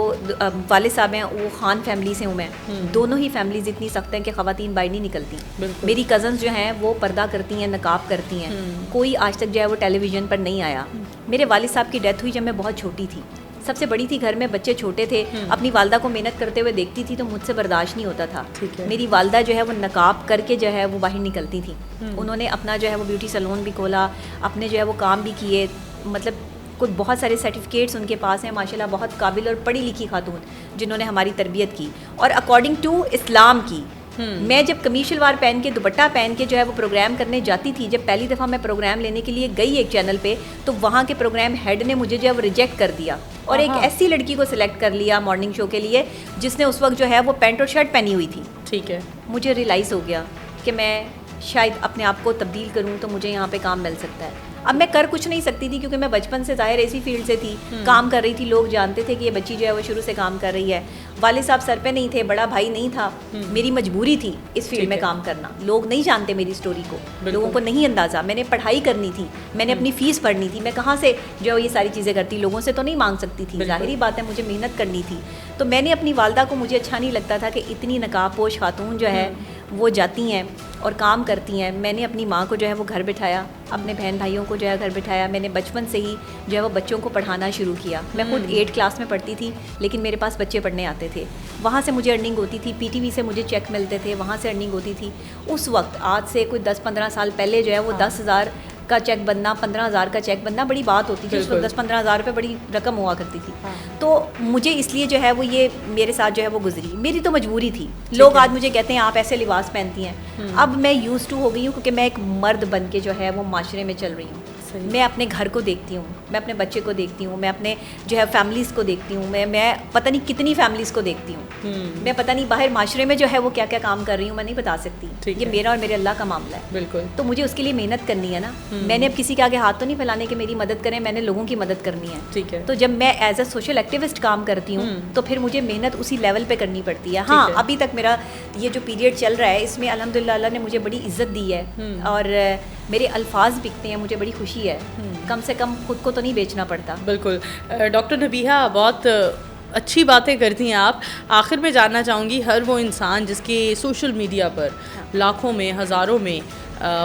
والد صاحب ہیں وہ خان فیملی سے ہوں. میں دونوں ہی فیملیز اتنی سخت ہیں کہ خواتین باہر نہیں نکلتی. میری کزنز جو ہیں وہ پردہ کرتی ہیں، نقاب کرتی ہیں، کوئی آج تک جو ہے وہ ٹیلی ویژن پر نہیں آیا. میرے والد صاحب کی ڈیتھ ہوئی جب میں بہت چھوٹی تھی، سب سے بڑی تھی گھر میں، بچے چھوٹے تھے. اپنی والدہ کو محنت کرتے ہوئے دیکھتی تھی تو مجھ سے برداشت نہیں ہوتا تھا. میری والدہ جو ہے وہ نقاب کر کے جو ہے وہ باہر نکلتی تھی. انہوں نے اپنا جو ہے وہ بیوٹی سیلون بھی کھولا، اپنے جو ہے وہ کام بھی کیے. مطلب کچھ بہت سارے سرٹیفکیٹس ان کے پاس ہیں ماشاءاللہ. بہت قابل اور پڑھی لکھی خاتون جنہوں نے ہماری تربیت کی اور اکارڈنگ ٹو اسلام کی. میں جب قمیص شلوار پہن کے، دوپٹہ پہن کے جو ہے وہ پروگرام کرنے جاتی تھی، جب پہلی دفعہ میں پروگرام لینے کے لیے گئی ایک چینل پہ، تو وہاں کے پروگرام ہیڈ نے مجھے جو ہے وہ ریجیکٹ کر دیا اور ایک ایسی لڑکی کو سلیکٹ کر لیا مارننگ شو کے لیے جس نے اس وقت جو ہے وہ پینٹ اور شرٹ پہنی ہوئی تھی. ٹھیک ہے. مجھے ریئلائز ہو گیا کہ میں شاید اپنے آپ کو تبدیل کروں تو مجھے یہاں پہ کام مل سکتا ہے. اب میں کر کچھ نہیں سکتی تھی کیونکہ میں بچپن سے ظاہر اسی فیلڈ سے تھی، کام کر رہی تھی. لوگ جانتے تھے کہ یہ بچی جو ہے وہ شروع سے کام کر رہی ہے. والد صاحب سر پہ نہیں تھے، بڑا بھائی نہیں تھا. میری مجبوری تھی اس فیلڈ میں کام کرنا. لوگ نہیں جانتے میری سٹوری کو، لوگوں کو نہیں اندازہ. میں نے پڑھائی کرنی تھی، میں نے اپنی فیس بھرنی تھی. میں کہاں سے جو یہ ساری چیزیں کرتی، لوگوں سے تو نہیں مانگ سکتی تھی. ظاہری بات ہے مجھے محنت کرنی تھی. تو میں نے اپنی والدہ کو، مجھے اچھا نہیں لگتا تھا کہ اتنی نقاب پوش خاتون جو ہے وہ جاتی ہیں اور کام کرتی ہیں. میں نے اپنی ماں کو جو ہے وہ گھر بٹھایا، اپنے بہن بھائیوں کو جو ہے گھر بٹھایا. میں نے بچپن سے ہی جو ہے وہ بچوں کو پڑھانا شروع کیا. میں خود 8 کلاس میں پڑھتی تھی لیکن میرے پاس بچے پڑھنے آتے تھے. وہاں سے مجھے ارننگ ہوتی تھی، پی ٹی وی سے مجھے چیک ملتے تھے، وہاں سے ارننگ ہوتی تھی. اس وقت آج سے کوئی 10-15 سال پہلے جو ہے وہ 10,000 کا چیک بننا، 15,000 کا چیک بننا بڑی بات ہوتی تھی. اس وقت 10-15 ہزار روپے بڑی رقم ہوا کرتی تھی. تو مجھے اس لیے جو ہے وہ یہ میرے ساتھ جو ہے وہ گزری. میری تو مجبوری تھی. لوگ آج مجھے کہتے ہیں آپ ایسے لباس پہنتی ہیں. اب میں یوز ٹو ہو گئی ہوں کیونکہ میں ایک مرد بن کے جو ہے وہ معاشرے میں چل رہی ہوں. میں اپنے گھر کو دیکھتی ہوں، میں اپنے بچے کو دیکھتی ہوں، میں اپنے جو ہے فیملیز کو دیکھتی ہوں. میں پتہ نہیں کتنی فیملیز کو دیکھتی ہوں. میں پتہ نہیں باہر معاشرے میں جو ہے وہ کیا کیا کام کر رہی ہوں، میں نہیں بتا سکتی. یہ میرا اور میرے اللہ کا معاملہ ہے. بالکل. تو مجھے اس کے لیے محنت کرنی ہے نا. میں نے اب کسی کے آگے ہاتھ تو نہیں پھیلانے کہ میری مدد کریں، میں نے لوگوں کی مدد کرنی ہے. ٹھیک ہے. تو جب میں ایز اے سوشل ایکٹیوسٹ کام کرتی ہوں تو پھر مجھے محنت اسی لیول پہ کرنی پڑتی ہے. ہاں ابھی تک میرا یہ جو پیریڈ چل رہا ہے اس میں الحمدللہ اللہ نے مجھے بڑی عزت دی ہے اور میرے الفاظ بکتے ہیں، مجھے بڑی خوشی ہے. کم سے کم خود کو تو نہیں بیچنا پڑتا. بالکل. ڈاکٹر نبیہہ بہت اچھی باتیں کرتی ہیں آپ. آخر میں جاننا چاہوں گی، ہر وہ انسان جس کے سوشل میڈیا پر لاکھوں میں، ہزاروں میں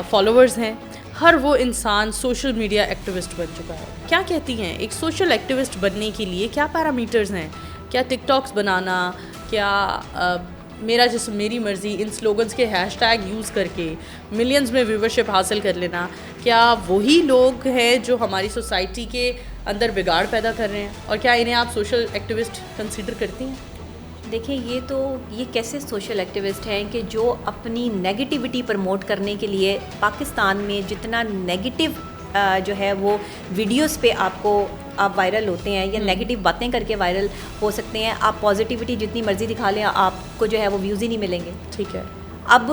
فالوورز ہیں، ہر وہ انسان سوشل میڈیا ایکٹیوسٹ بن چکا ہے. کیا کہتی ہیں ایک سوشل ایکٹیوسٹ بننے کے لیے کیا پیرامیٹرز ہیں؟ کیا ٹک ٹاکس بنانا، کیا میرا جسم میری مرضی، ان سلوگنز کے ہیش ٹیگ یوز کر کے ملینز میں ویورشپ حاصل کر لینا، کیا وہی لوگ ہیں جو ہماری سوسائٹی کے اندر بگاڑ پیدا کر رہے ہیں؟ اور کیا انہیں آپ سوشل ایکٹیوسٹ کنسیڈر کرتی ہیں؟ دیکھیں یہ کیسے سوشل ایکٹیوسٹ ہیں کہ جو اپنی نیگیٹیوٹی پروموٹ کرنے کے لیے پاکستان میں جتنا نیگیٹو جو ہے وہ ویڈیوز پہ آپ وائرل ہوتے ہیں یا نیگیٹو باتیں کر کے وائرل ہو سکتے ہیں، آپ پازیٹیوٹی جتنی مرضی دکھا لیں آپ کو جو ہے وہ ویوز ہی نہیں ملیں گے. ٹھیک ہے. اب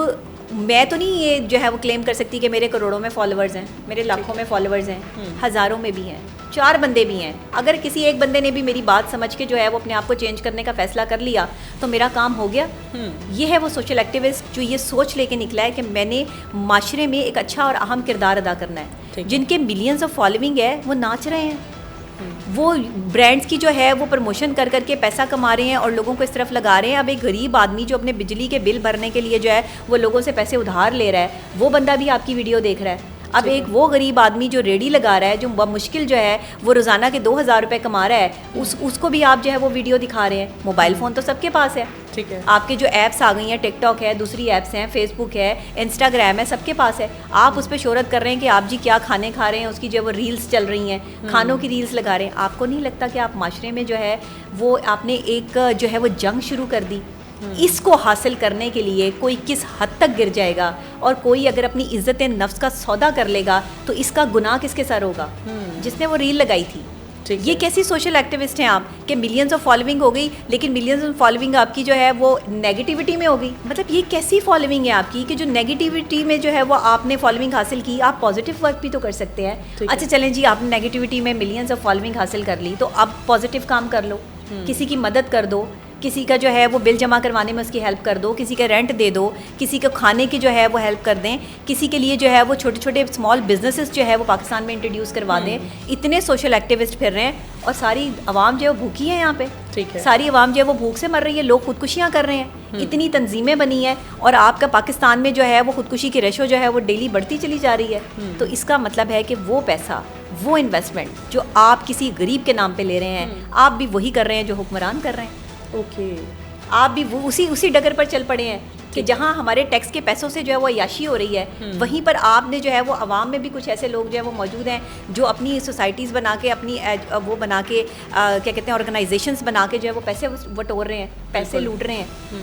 میں تو نہیں یہ جو ہے وہ کلیم کر سکتی کہ میرے کروڑوں میں فالوورز ہیں، میرے لاکھوں میں فالوورز ہیں، ہزاروں میں بھی ہیں، 4 بندے بھی ہیں. اگر کسی ایک بندے نے بھی میری بات سمجھ کے جو ہے وہ اپنے آپ کو چینج کرنے کا فیصلہ کر لیا تو میرا کام ہو گیا. یہ ہے وہ سوشل ایکٹیوسٹ جو یہ سوچ لے کے نکلا ہے کہ میں نے معاشرے میں ایک اچھا اور اہم کردار ادا کرنا ہے. جن کے ملینز آف فالوئنگ ہے وہ ناچ رہے ہیں، وہ برانڈز کی جو ہے وہ پروموشن کر کر کے پیسہ کما رہے ہیں اور لوگوں کو اس طرف لگا رہے ہیں. اب ایک غریب آدمی جو اپنے بجلی کے بل بھرنے کے لیے جو ہے وہ لوگوں سے پیسے ادھار لے رہا ہے، وہ بندہ بھی آپ کی ویڈیو دیکھ رہا ہے. اب ایک وہ غریب آدمی جو ریڈی لگا رہا ہے، جو بمشکل جو ہے وہ روزانہ کے 2,000 روپے کما رہا ہے، اس کو بھی آپ جو ہے وہ ویڈیو دکھا رہے ہیں. موبائل فون تو سب کے پاس ہے. ٹھیک ہے. آپ کے جو ایپس آ گئی ہیں، ٹک ٹاک ہے، دوسری ایپس ہیں، فیس بک ہے، انسٹاگرام ہے، سب کے پاس ہے. آپ اس پہ شہرت کر رہے ہیں کہ آپ جی کیا کھانے کھا رہے ہیں، اس کی جو وہ ریلز چل رہی ہیں، کھانوں کی ریلز لگا رہے ہیں. آپ کو نہیں لگتا کہ آپ معاشرے میں جو ہے وہ آپ نے ایک جو ہے وہ جنگ شروع کر دی؟ اس کو حاصل کرنے کے لیے کوئی کس حد تک گر جائے گا اور کوئی اگر اپنی عزت نفس کا سودا کر لے گا تو اس کا گناہ کس کے سر ہوگا؟ جس نے وہ ریل لگائی تھی. یہ کیسی سوشل ایکٹیوسٹ ہیں آپ کہ ملینز آف فالوئنگ ہو گئی, لیکن ملینز آف فالوئنگ آپ کی جو ہے وہ نیگیٹیوٹی میں ہو گئی. مطلب یہ کیسی فالوئنگ ہے آپ کی کہ جو نیگیٹیوٹی میں جو ہے وہ آپ نے فالوئنگ حاصل کی, آپ پازیٹیو ورک بھی تو کر سکتے ہیں. اچھا چلیں جی, آپ نے نیگیٹیوٹی میں ملینز آف فالوئنگ حاصل کر لی, تو اب پازیٹیو کام کر لو, کسی کی مدد کر دو, کسی کا جو ہے وہ بل جمع کروانے میں اس کی ہیلپ کر دو, کسی کا رینٹ دے دو, کسی کو کھانے کی جو ہے وہ ہیلپ کر دیں, کسی کے لیے جو ہے وہ چھوٹے چھوٹے اسمال بزنسز جو ہے وہ پاکستان میں انٹروڈیوس کروا دیں. اتنے سوشل ایکٹیوسٹ پھر رہے ہیں اور ساری عوام جو ہے وہ بھوکی ہے یہاں پہ, ساری عوام جو ہے وہ بھوک سے مر رہی ہے, لوگ خودکشیاں کر رہے ہیں, اتنی تنظیمیں بنی ہیں, اور آپ کا پاکستان میں جو ہے وہ خودکشی کی ریشو جو ہے وہ ڈیلی بڑھتی چلی جا رہی ہے. تو اس کا مطلب ہے کہ وہ پیسہ, وہ انویسٹمنٹ جو آپ کسی غریب کے نام پہ لے رہے ہیں, آپ بھی وہی کر رہے ہیں جو حکمران کر رہے ہیں. اوکے, آپ بھی وہ اسی ڈگر پر چل پڑے ہیں کہ جہاں ہمارے ٹیکس کے پیسوں سے جو ہے وہ عیاشی ہو رہی ہے, وہیں پر آپ نے جو ہے وہ عوام میں بھی کچھ ایسے لوگ جو ہے وہ موجود ہیں جو اپنی سوسائٹیز بنا کے, اپنی وہ بنا کے کیا کہتے ہیں آرگنائزیشنز بنا کے جو ہے وہ پیسے بٹور رہے ہیں, پیسے لوٹ رہے ہیں.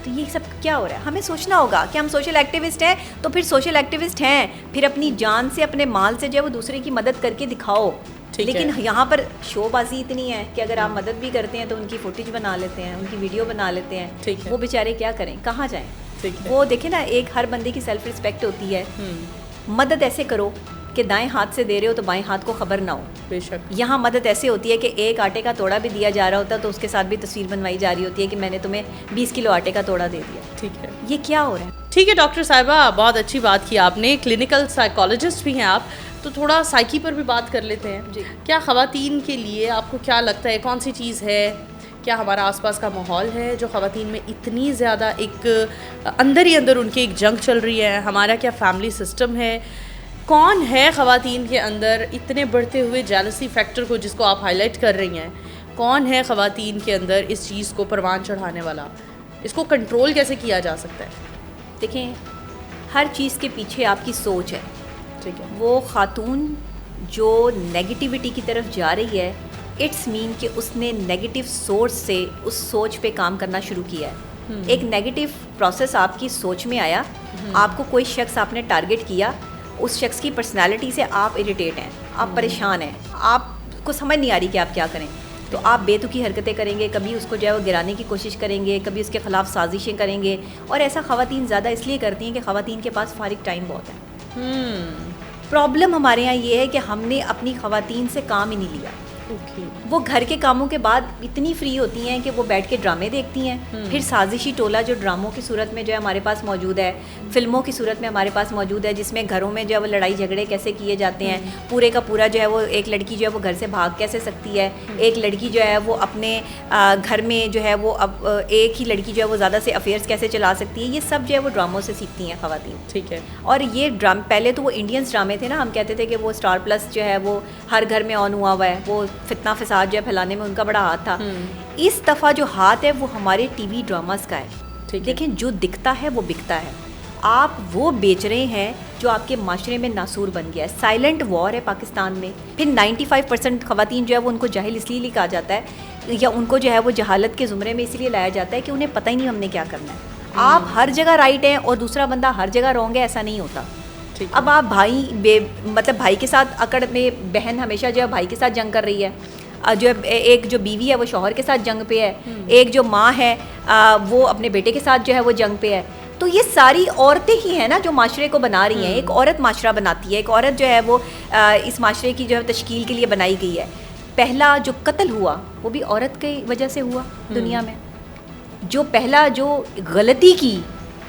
تو یہ سب کیا ہو رہا ہے؟ ہمیں سوچنا ہوگا کہ ہم سوشل ایکٹیوسٹ ہیں, تو پھر سوشل ایکٹیوسٹ ہیں, پھر اپنی جان سے, اپنے مال سے جو ہے وہ دوسرے کی مدد کر کے دکھاؤ. لیکن یہاں پر شو بازی اتنی ہے کہ اگر آپ مدد بھی کرتے ہیں تو ان کی فوٹیج بنا لیتے ہیں, ان کی ویڈیو بنا لیتے ہیں. وہ بیچارے کیا کریں, کہاں جائیں؟ وہ دیکھیں نا, ایک ہر بندے کی سیلف رسپیکٹ ہوتی ہے. مدد ایسے کرو کہ دائیں ہاتھ سے دے رہے ہو تو بائیں ہاتھ کو خبر نہ ہو. بے شک یہاں مدد ایسے ہوتی ہے کہ ایک آٹے کا توڑا بھی دیا جا رہا ہوتا ہے تو اس کے ساتھ بھی تصویر بنوائی جا رہی ہوتی ہے کہ میں نے تمہیں 20 کلو آٹے کا توڑا دے دیا. ٹھیک ہے, یہ کیا ہو رہا ہے؟ ٹھیک ہے ڈاکٹر صاحبہ, بہت اچھی بات کی آپ نے, کلینکل سائیکالوجسٹ بھی ہیں آپ, تو تھوڑا سائیکی پر بھی بات کر لیتے ہیں. جی, کیا خواتین کے لیے آپ کو کیا لگتا ہے, کون سی چیز ہے, کیا ہمارا آس پاس کا ماحول ہے جو خواتین میں اتنی زیادہ ایک اندر ہی اندر ان کی ایک جنگ چل رہی ہے, ہمارا کیا فیملی سسٹم ہے, کون ہے خواتین کے اندر اتنے بڑھتے ہوئے جیلسی فیکٹر کو جس کو آپ ہائی لائٹ کر رہی ہیں, کون ہے خواتین کے اندر اس چیز کو پروان چڑھانے والا, اس کو کنٹرول کیسے کیا جا سکتا ہے؟ دیکھیں, ہر چیز کے پیچھے آپ کی سوچ ہے. ٹھیک ہے, وہ خاتون جو نیگیٹیوٹی کی طرف جا رہی ہے, اٹس مین کہ اس نے نیگیٹو سورس سے اس سوچ پہ کام کرنا شروع کیا ہے. ایک نیگیٹو پروسیس آپ کی سوچ میں آیا, آپ کو کوئی شخص آپ نے ٹارگٹ کیا, اس شخص کی پرسنالٹی سے آپ اریٹیٹ ہیں, آپ پریشان ہیں, آپ کو سمجھ نہیں آ رہی کہ آپ کیا کریں, تو آپ بے تکی حرکتیں کریں گے, کبھی اس کو جو ہے وہ گرانے کی کوشش کریں گے, کبھی اس کے خلاف سازشیں کریں گے. اور ایسا خواتین زیادہ اس لیے کرتی ہیں کہ خواتین کے پاس فارغ ٹائم بہت ہے. پرابلم ہمارے یہاں یہ ہے کہ ہم نے اپنی خواتین سے کام ہی نہیں لیا. وہ گھر کے کاموں کے بعد اتنی فری ہوتی ہیں کہ وہ بیٹھ کے ڈرامے دیکھتی ہیں. پھر سازشی ٹولہ جو ڈراموں کی صورت میں جو ہے ہمارے پاس موجود ہے, فلموں کی صورت میں ہمارے پاس موجود ہے, جس میں گھروں میں جو ہے وہ لڑائی جھگڑے کیسے کیے جاتے ہیں, پورے کا پورا جو ہے وہ ایک لڑکی جو ہے وہ گھر سے بھاگ کیسے سکتی ہے, ایک لڑکی جو ہے وہ اپنے گھر میں جو ہے وہ اب ایک ہی لڑکی جو ہے وہ زیادہ سے افیئرس کیسے چلا سکتی ہے, یہ سب جو ہے وہ ڈراموں سے سیکھتی ہیں خواتین. ٹھیک ہے, اور یہ ڈرام پہلے تو وہ انڈینس ڈرامے تھے نا, ہم کہتے تھے کہ وہ اسٹار پلس جو ہے وہ ہر گھر میں آن ہوا ہے, وہ فتنہ فساد جو ہے پھیلانے میں ان کا بڑا ہاتھ تھا. اس دفعہ جو ہاتھ ہے وہ ہمارے ٹی وی ڈراماز کا ہے. دیکھیں, جو دکھتا ہے وہ بکتا ہے, آپ وہ بیچ رہے ہیں جو آپ کے معاشرے میں ناسور بن گیا ہے. سائلنٹ وار ہے پاکستان میں. پھر 95% خواتین جو ہے وہ ان کو جاہل اس لیے کہا جاتا ہے, یا ان کو جو ہے وہ جہالت کے زمرے میں اس لیے لایا جاتا ہے کہ انہیں پتہ ہی نہیں ہم نے کیا کرنا ہے. آپ ہر جگہ رائٹ ہیں اور دوسرا بندہ ہر جگہ رونگ ہے, ایسا نہیں ہوتا. اب آپ مطلب بھائی کے ساتھ اکڑ میں, بہن ہمیشہ جو ہے بھائی کے ساتھ جنگ کر رہی ہے, جو ایک جو بیوی ہے وہ شوہر کے ساتھ جنگ پہ ہے, ایک جو ماں ہے وہ اپنے بیٹے کے ساتھ جو ہے وہ جنگ پہ ہے. تو یہ ساری عورتیں ہی ہیں نا جو معاشرے کو بنا رہی ہیں. ایک عورت معاشرہ بناتی ہے, ایک عورت جو ہے وہ اس معاشرے کی جو ہے تشکیل کے لیے بنائی گئی ہے. پہلا جو قتل ہوا وہ بھی عورت کی وجہ سے ہوا دنیا میں. جو پہلا جو غلطی کی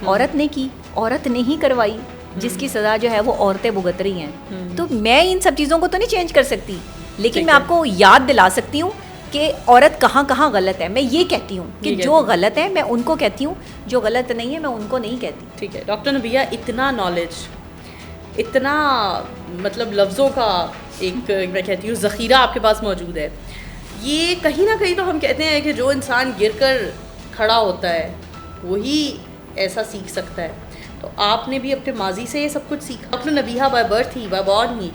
عورت نے کی, عورت نے ہی کروائی, جس کی سزا جو ہے وہ عورتیں بھگت رہی ہیں. تو میں ان سب چیزوں کو تو نہیں چینج کر سکتی, لیکن میں آپ کو یاد دلا سکتی ہوں کہ عورت کہاں کہاں غلط ہے. میں یہ کہتی ہوں کہ جو غلط ہے میں ان کو کہتی ہوں, جو غلط نہیں ہے میں ان کو نہیں کہتی. ٹھیک ہے ڈاکٹر نبیہ, اتنا نالج, اتنا مطلب لفظوں کا ایک میں کہتی ہوں ذخیرہ آپ کے پاس موجود ہے. یہ کہیں نہ کہیں تو ہم کہتے ہیں کہ جو انسان گر کر کھڑا ہوتا ہے وہی ایسا سیکھ سکتا ہے. تو آپ نے بھی اپنے ماضی سے یہ سب کچھ سیکھا. ڈاکٹر نبیہ بائی برتھ ہی, بائی بورن ہی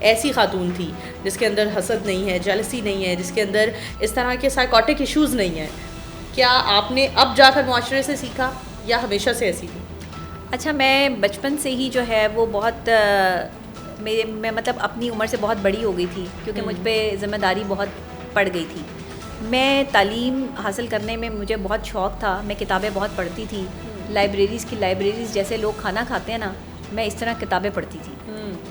ایسی خاتون تھی جس کے اندر حسد نہیں ہے, جیلسی نہیں ہے, جس کے اندر اس طرح کے سائیکوٹک ایشوز نہیں ہیں. کیا آپ نے اب جا کر معاشرے سے سیکھا یا ہمیشہ سے ایسی تھی؟ اچھا, میں بچپن سے ہی جو ہے وہ بہت میں مطلب اپنی عمر سے بہت بڑی ہو گئی تھی کیونکہ مجھ پہ ذمہ داری بہت پڑ گئی تھی. میں تعلیم حاصل کرنے میں مجھے بہت شوق تھا, میں کتابیں بہت پڑھتی تھی, لائبریریز جیسے لوگ کھانا کھاتے ہیں نا, میں اس طرح کتابیں پڑھتی تھی.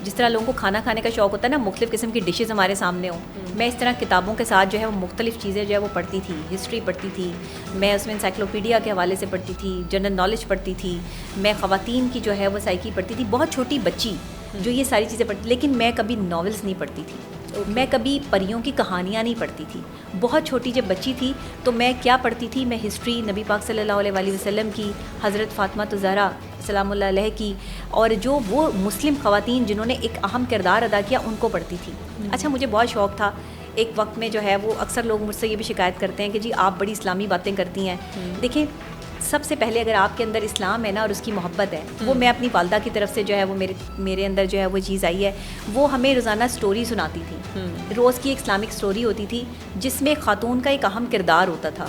جس طرح لوگوں کو کھانا کھانے کا شوق ہوتا ہے نا, مختلف قسم کی ڈشز ہمارے سامنے ہوں, میں اس طرح کتابوں کے ساتھ جو ہے وہ مختلف چیزیں جو ہے وہ پڑھتی تھی. ہسٹری پڑھتی تھی میں, اس میں انسائکلوپیڈیا کے حوالے سے پڑھتی تھی, جنرل نالج پڑھتی تھی میں, خواتین کی جو ہے وہ سائیکی پڑھتی تھی. بہت چھوٹی بچی جو یہ ساری چیزیں پڑھتی, لیکن میں کبھی ناولس نہیں پڑھتی تھی, میں کبھی پریوں کی کہانیاں نہیں پڑھتی تھی. بہت چھوٹی جب بچی تھی تو میں کیا پڑھتی تھی, میں ہسٹری نبی پاک صلی اللہ علیہ وسلم کی, حضرت فاطمہ الزہرا سلام اللہ علیہ کی, اور جو وہ مسلم خواتین جنہوں نے ایک اہم کردار ادا کیا ان کو پڑھتی تھی. اچھا مجھے بہت شوق تھا ایک وقت میں جو ہے وہ, اکثر لوگ مجھ سے یہ بھی شکایت کرتے ہیں کہ جی آپ بڑی اسلامی باتیں کرتی ہیں. دیکھیں سب سے پہلے اگر آپ کے اندر اسلام ہے نا اور اس کی محبت ہے, وہ میں اپنی والدہ کی طرف سے جو ہے وہ میرے اندر جو ہے وہ چیز آئی ہے. وہ ہمیں روزانہ سٹوری سناتی تھی, روز کی ایک اسلامک سٹوری ہوتی تھی جس میں خاتون کا ایک اہم کردار ہوتا تھا.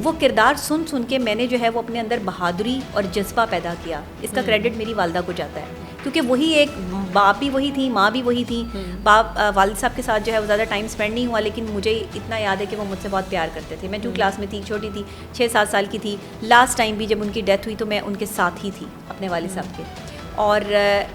وہ کردار سن کے میں نے جو ہے وہ اپنے اندر بہادری اور جذبہ پیدا کیا. اس کا کریڈٹ میری والدہ کو جاتا ہے کیونکہ وہی ایک باپ بھی وہی تھی, ماں بھی وہی تھی. والد صاحب کے ساتھ جو ہے وہ زیادہ ٹائم اسپینڈ نہیں ہوا, لیکن مجھے اتنا یاد ہے کہ وہ مجھ سے بہت پیار کرتے تھے. میں 2 کلاس میں تھی, چھوٹی تھی, 6-7 سال کی تھی. لاسٹ ٹائم بھی جب ان کی ڈیتھ ہوئی تو میں ان کے ساتھ ہی تھی اپنے والد صاحب کے, اور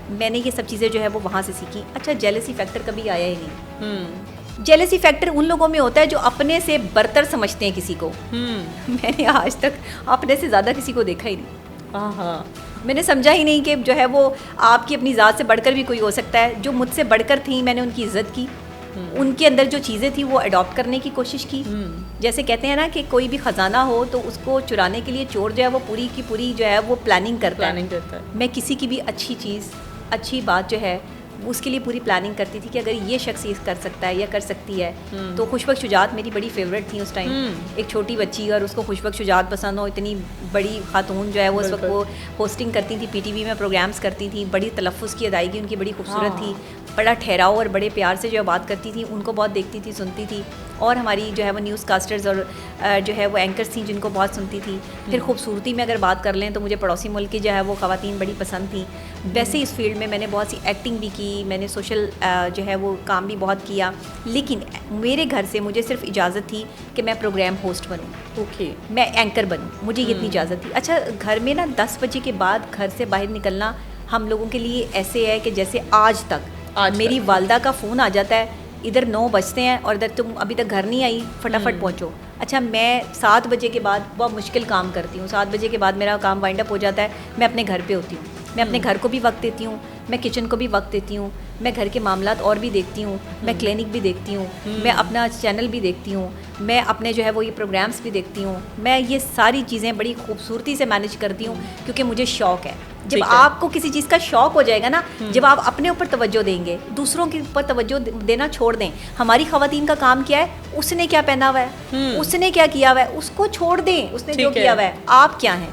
میں نے یہ سب چیزیں جو ہے وہ وہاں سے سیکھی. اچھا جیلسی فیکٹر کبھی آیا ہی نہیں. جیلسی فیکٹر ان لوگوں میں ہوتا ہے جو اپنے سے برتر سمجھتے ہیں کسی کو. میں نے آج تک اپنے سے زیادہ کسی کو دیکھا ہی نہیں. میں نے سمجھا ہی نہیں کہ جو ہے وہ آپ کی اپنی ذات سے بڑھ کر بھی کوئی ہو سکتا ہے. جو مجھ سے بڑھ کر تھیں میں نے ان کی عزت کی, ان کے اندر جو چیزیں تھیں وہ اڈاپٹ کرنے کی کوشش کی. جیسے کہتے ہیں نا کہ کوئی بھی خزانہ ہو تو اس کو چرانے کے لیے چور جو ہے وہ پوری کی پوری جو ہے وہ پلاننگ کرتا ہے. میں کسی کی بھی اچھی چیز, اچھی بات جو ہے اس کے لیے پوری پلاننگ کرتی تھی کہ اگر یہ شخص یہ کر سکتا ہے یا کر سکتی ہے. تو خوشبخت شجاعت میری بڑی فیوریٹ تھی اس ٹائم. ایک چھوٹی بچی اور اس کو خوشبخت شجاعت پسند ہو, اتنی بڑی خاتون جو ہے وہ اس وقت وہ ہوسٹنگ کرتی تھی, پی ٹی وی میں پروگرامز کرتی تھی. بڑی تلفظ کی ادائیگی ان کی بڑی خوبصورت تھی, بڑا ٹھہراؤ اور بڑے پیار سے جو ہے بات کرتی تھی. ان کو بہت دیکھتی تھی, سنتی تھی. اور ہماری جو ہے وہ نیوز کاسٹرز اور جو ہے وہ اینکرز تھیں جن کو بہت سنتی تھی. پھر خوبصورتی میں اگر بات کر لیں تو مجھے پڑوسی ملک کی جو ہے وہ خواتین بڑی پسند تھیں. ویسے اس فیلڈ میں نے بہت سی ایکٹنگ بھی کی, میں نے سوشل جو ہے وہ کام بھی بہت کیا, لیکن میرے گھر سے مجھے صرف اجازت تھی کہ میں پروگرام ہوسٹ بنوں, میں اینکر بنوں, مجھے یہ اتنی اجازت تھی. اچھا گھر میں نا 10 بجے کے بعد گھر سے باہر نکلنا ہم لوگوں کے لیے ایسے ہے کہ جیسے آج تک میری والدہ کا فون آ جاتا ہے, ادھر 9 بجتے ہیں اور ادھر تم ابھی تک گھر نہیں آئی, فٹافٹ پہنچو. اچھا میں 7 بجے کے بعد بہت مشکل کام کرتی ہوں, 7 بجے کے بعد میرا کام وائنڈ اپ ہو جاتا ہے, میں اپنے گھر پہ ہوتی ہوں. میں اپنے گھر کو بھی وقت دیتی ہوں, میں کچن کو بھی وقت دیتی ہوں, میں گھر کے معاملات اور بھی دیکھتی ہوں, میں کلینک بھی دیکھتی ہوں, میں اپنا چینل بھی دیکھتی ہوں, میں اپنے جو ہے وہ یہ پروگرامز بھی دیکھتی ہوں. میں یہ ساری چیزیں بڑی خوبصورتی سے مینیج کرتی ہوں کیونکہ مجھے شوق ہے. جب آپ کو کسی چیز کا شوق ہو جائے گا نا, جب آپ اپنے اوپر توجہ دیں گے, دوسروں کے اوپر توجہ دینا چھوڑ دیں. ہماری خواتین کا کام کیا ہے, اس نے کیا پہنا ہوا ہے, اس نے کیا کیا ہوا ہے, اس کو چھوڑ دیں, اس نے جو کیا ہوا ہے. آپ کیا ہیں,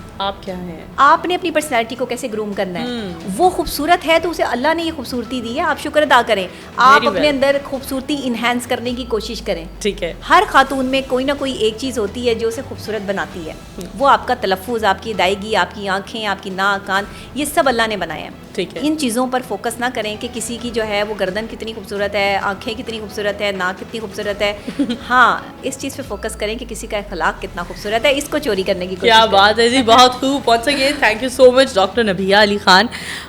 آپ نے اپنی پرسنالٹی کو کیسے گروم کرنا ہے. وہ خوبصورت ہے تو اسے اللہ نے یہ خوبصورتی دی ہے, آپ شکر ادا کریں. آپ اپنے اندر خوبصورتی انہینس کرنے کی کوشش کریں. ٹھیک ہے, ہر خاتون میں کوئی نہ کوئی ایک چیز ہوتی ہے جو اسے خوبصورت بناتی ہے. وہ آپ کا تلفظ, آپ کی ادائیگی, آپ کی آنکھیں, آپ کی ناک, کان, یہ سب اللہ نے بنایا ہے. ان چیزوں پر فوکس نہ کریں کہ کسی کی جو ہے وہ گردن کتنی خوبصورت ہے, آنکھیں کتنی خوبصورت ہے, ناک کتنی خوبصورت ہے. ہاں اس چیز پہ فوکس کریں کہ کسی کا اخلاق کتنا خوبصورت ہے, اس کو چوری کرنے کی کوشش. کیا بات ہے جی, بہت خوب. once again thank you so much doctor Nabiha Ali Khan,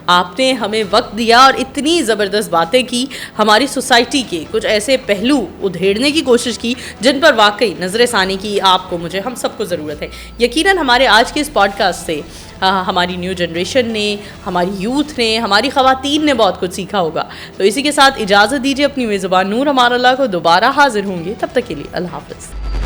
آپ نے ہمیں وقت دیا اور اتنی زبردست باتیں کی, ہماری سوسائٹی کے کچھ ایسے پہلو ادھیڑنے کی کوشش کی جن پر واقعی نظر ثانی کی آپ کو, مجھے, ہم سب کو ضرورت ہے. یقیناً ہمارے آج کے اس پوڈ کاسٹ سے ہماری نیو جنریشن نے, ہماری یوتھ نے, ہماری خواتین نے بہت کچھ سیکھا ہوگا. تو اسی کے ساتھ اجازت دیجیے, اپنی میزبان نور امان اللہ کو دوبارہ حاضر ہوں گے. تب تک کے لیے اللہ حافظ.